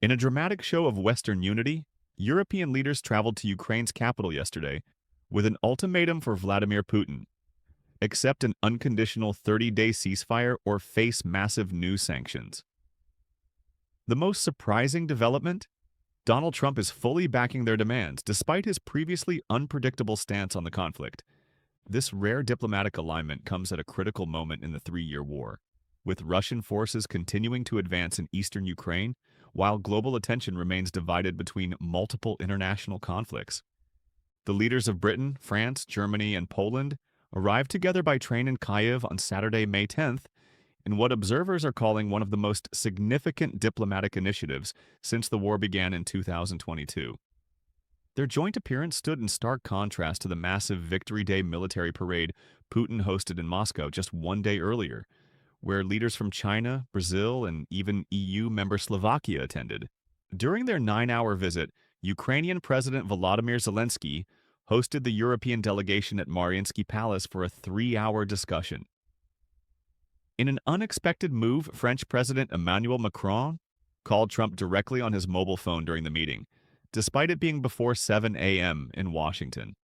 In a dramatic show of Western unity, European leaders traveled to Ukraine's capital yesterday with an ultimatum for Vladimir Putin: accept an unconditional 30-day ceasefire or face massive new sanctions. The most surprising development? Donald Trump is fully backing their demands, despite his previously unpredictable stance on the conflict. This rare diplomatic alignment comes at a critical moment in the three-year war, with Russian forces continuing to advance in eastern Ukraine, while global attention remains divided between multiple international conflicts. The leaders of Britain, France, Germany, and Poland arrived together by train in Kyiv on Saturday, May 10th, in what observers are calling one of the most significant diplomatic initiatives since the war began in 2022. Their joint appearance stood in stark contrast to the massive Victory Day military parade Putin hosted in Moscow just one day earlier, where leaders from China, Brazil, and even EU member Slovakia attended. During their 9-hour visit, Ukrainian President Volodymyr Zelensky hosted the European delegation at Mariinsky Palace for a 3-hour discussion. In an unexpected move, French President Emmanuel Macron called Trump directly on his mobile phone during the meeting, despite it being before 7 a.m. in Washington.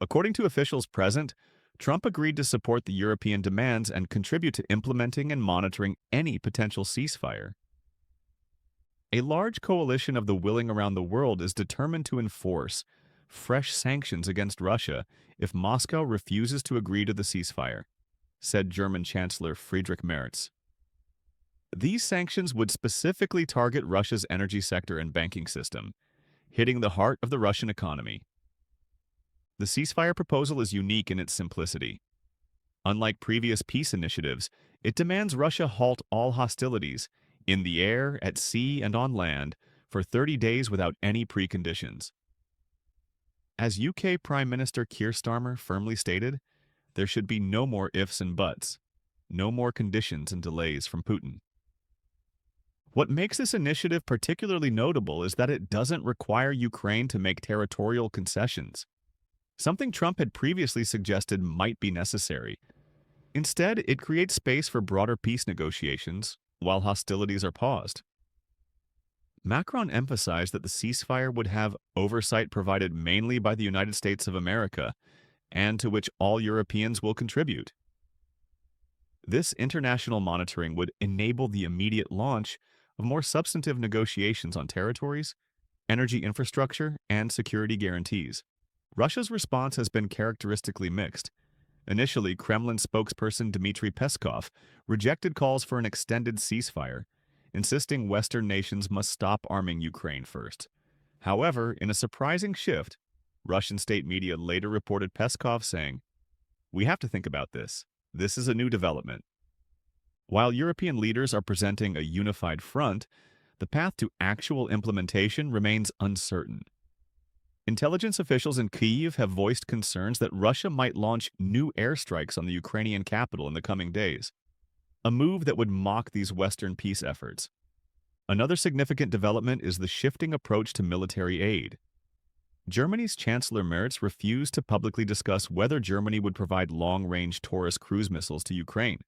According to officials present, Trump agreed to support the European demands and contribute to implementing and monitoring any potential ceasefire. A large coalition of the willing around the world is determined to enforce fresh sanctions against Russia if Moscow refuses to agree to the ceasefire, said German Chancellor Friedrich Merz. These sanctions would specifically target Russia's energy sector and banking system, hitting the heart of the Russian economy. The ceasefire proposal is unique in its simplicity. Unlike previous peace initiatives, it demands Russia halt all hostilities in the air, at sea, and on land for 30 days without any preconditions. As UK Prime Minister Keir Starmer firmly stated, there should be no more ifs and buts, no more conditions and delays from Putin. What makes this initiative particularly notable is that it doesn't require Ukraine to make territorial concessions, something Trump had previously suggested might be necessary. Instead, it creates space for broader peace negotiations while hostilities are paused. Macron emphasized that the ceasefire would have oversight provided mainly by the United States of America, and to which all Europeans will contribute. This international monitoring would enable the immediate launch of more substantive negotiations on territories, energy infrastructure, and security guarantees. Russia's response has been characteristically mixed. Initially, Kremlin spokesperson Dmitry Peskov rejected calls for an extended ceasefire, insisting Western nations must stop arming Ukraine first. However, in a surprising shift, Russian state media later reported Peskov saying, "We have to think about this. This is a new development." While European leaders are presenting a unified front, the path to actual implementation remains uncertain. Intelligence officials in Kyiv have voiced concerns that Russia might launch new airstrikes on the Ukrainian capital in the coming days, a move that would mock these Western peace efforts. Another significant development is the shifting approach to military aid. Germany's Chancellor Merz refused to publicly discuss whether Germany would provide long-range Taurus cruise missiles to Ukraine,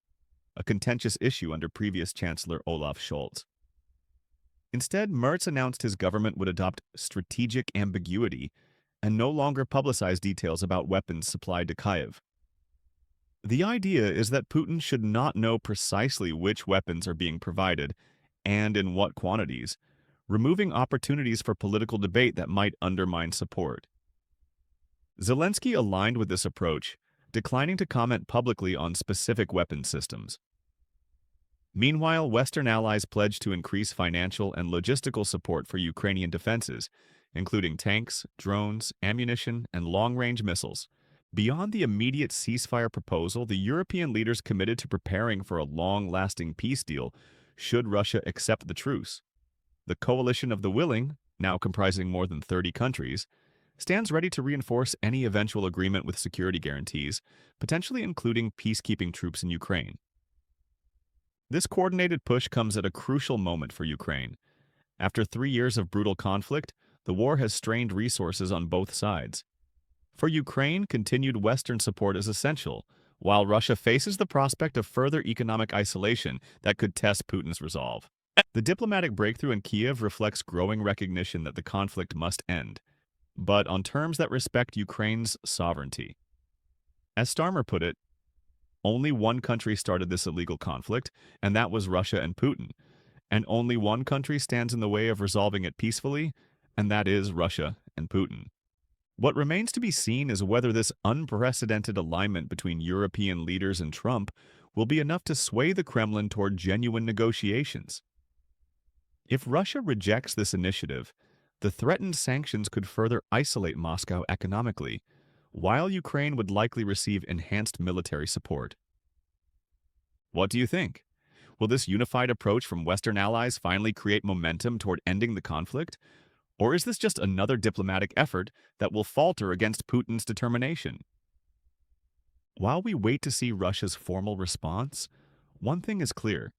a contentious issue under previous Chancellor Olaf Scholz. Instead, Merz announced his government would adopt strategic ambiguity and no longer publicize details about weapons supplied to Kyiv. The idea is that Putin should not know precisely which weapons are being provided and in what quantities, removing opportunities for political debate that might undermine support. Zelensky aligned with this approach, declining to comment publicly on specific weapons systems. Meanwhile, Western allies pledged to increase financial and logistical support for Ukrainian defenses, including tanks, drones, ammunition, and long-range missiles. Beyond the immediate ceasefire proposal, the European leaders committed to preparing for a long-lasting peace deal should Russia accept the truce. The coalition of the willing, now comprising more than 30 countries, stands ready to reinforce any eventual agreement with security guarantees, potentially including peacekeeping troops in Ukraine. This coordinated push comes at a crucial moment for Ukraine. After 3 years of brutal conflict, the war has strained resources on both sides. For Ukraine, continued Western support is essential, while Russia faces the prospect of further economic isolation that could test Putin's resolve. The diplomatic breakthrough in Kyiv reflects growing recognition that the conflict must end, but on terms that respect Ukraine's sovereignty. As Starmer put it, only one country started this illegal conflict, and that was Russia and Putin. And only one country stands in the way of resolving it peacefully, and that is Russia and Putin. What remains to be seen is whether this unprecedented alignment between European leaders and Trump will be enough to sway the Kremlin toward genuine negotiations. If Russia rejects this initiative, the threatened sanctions could further isolate Moscow economically, while Ukraine would likely receive enhanced military support. What do you think? Will this unified approach from Western allies finally create momentum toward ending the conflict? Or is this just another diplomatic effort that will falter against Putin's determination? While we wait to see Russia's formal response, one thing is clear.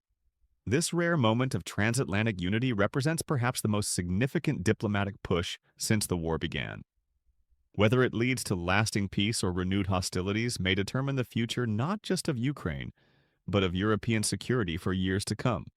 This rare moment of transatlantic unity represents perhaps the most significant diplomatic push since the war began. Whether it leads to lasting peace or renewed hostilities may determine the future not just of Ukraine, but of European security for years to come.